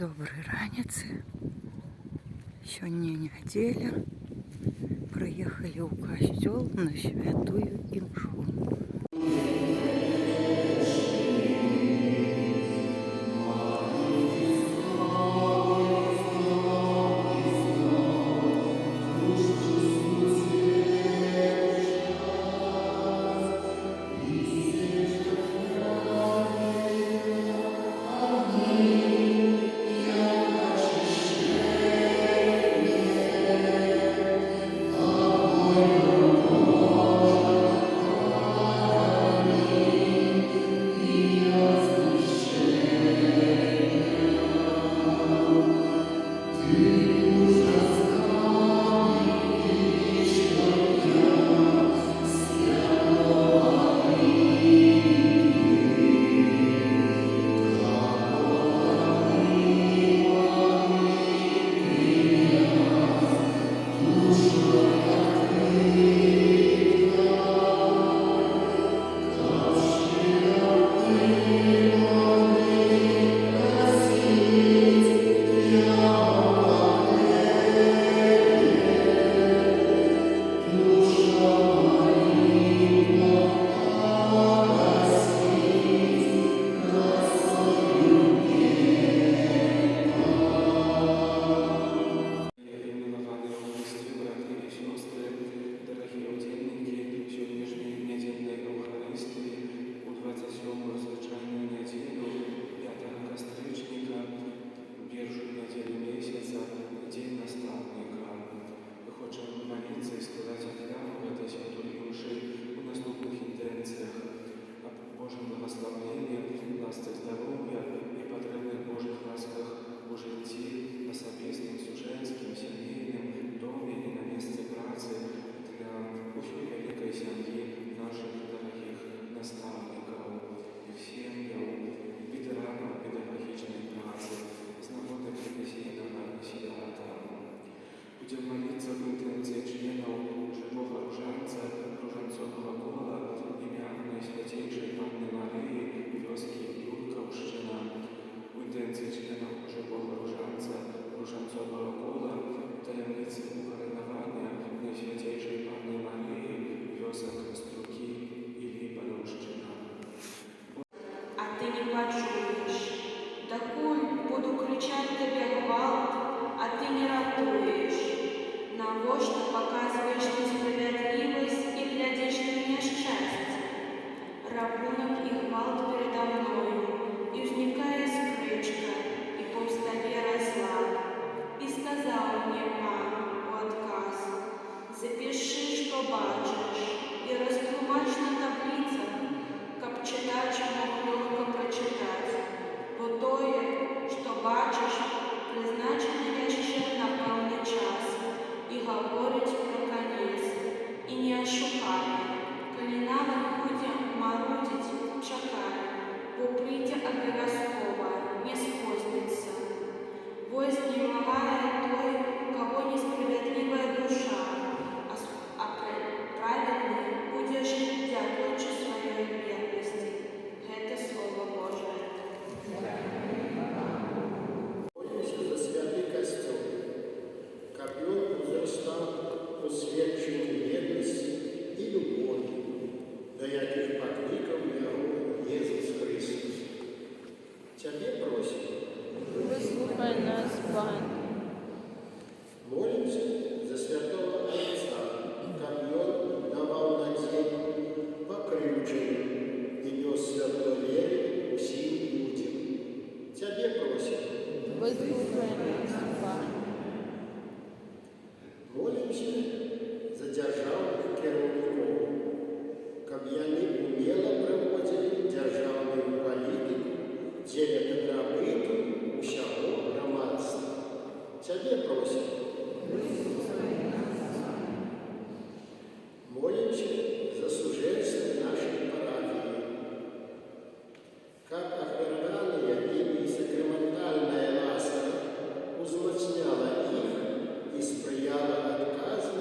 Добрый ранец. Сёння нядзеля. Прыехалі ў касцёл на святую імшу. Будем молиться в интенции членов живого różańca, różańcowego koła, imię Najświętejszej Panny Maryi, wioski Jurka Uszczyna. W intencji czlenów żywego różańca, różańcowego koła, tajemnicy ukoronowania Najświętejszej Panny Maryi, wiosek Struki i Libaluszczyna. А ти не почуєш, докуль буду кричать тебе гвалт, а ти не ратуєш. Навошта показуєш несправедливість і глядиш на нещастя. Рахунок і гвалт передо мною, і возникає скричка, і повстає разлад. І сказав мені пан у отказ: запиши, що бачиш, і розтлумач на таблицях, каб читач мог легко прочитати. Бо тое, що бачиш, призначено яще на певний час, і говорить про конець, і не ошукає. Коли навіть буде марудить, чекай, бо прийде обов'язково, не спозниться. Вознемогає той, у кого несправедливая душа, а праведний буде жити, дякуючи своєї вірності. Это Слово Божие. Молимся за святий костюм, как он уже стал посвященным верности и любови, до яких покликал его Иисус Христос. Тебе просим. Вислухай нас, Пане. Молимся за святого Отца, как он давал надежду покрюченным и нес святой вере всем людям. Тебе просим. Вислухай нас, Пане. Молимся за державных керівників, как они умело проводили державную политику для добробыту всего громадства. Тебе просим. Молимся за суженство нашей парафии, как охраняемая ими сакраментальная ласка узмацняла их и сприяла отказу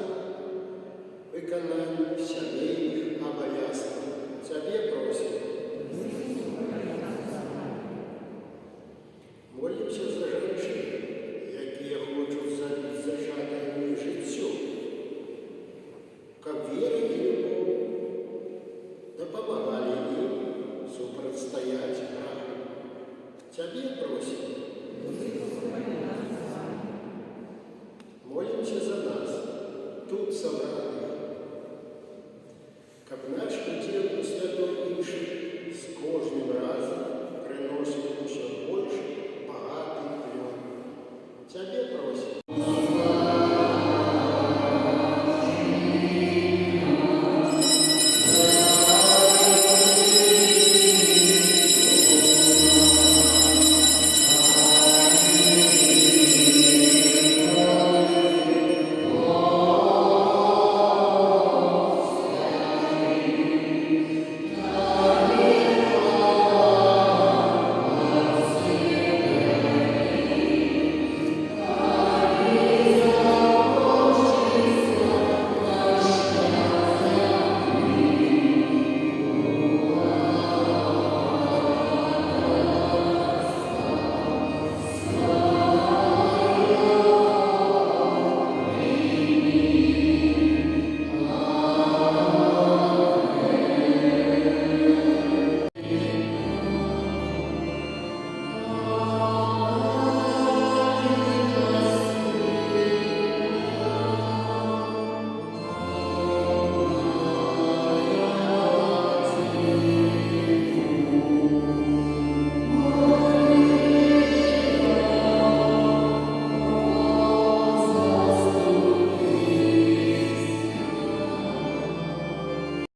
молимося за нас, тут собраних, каб наш уділ у святом інших з кожним разом приносив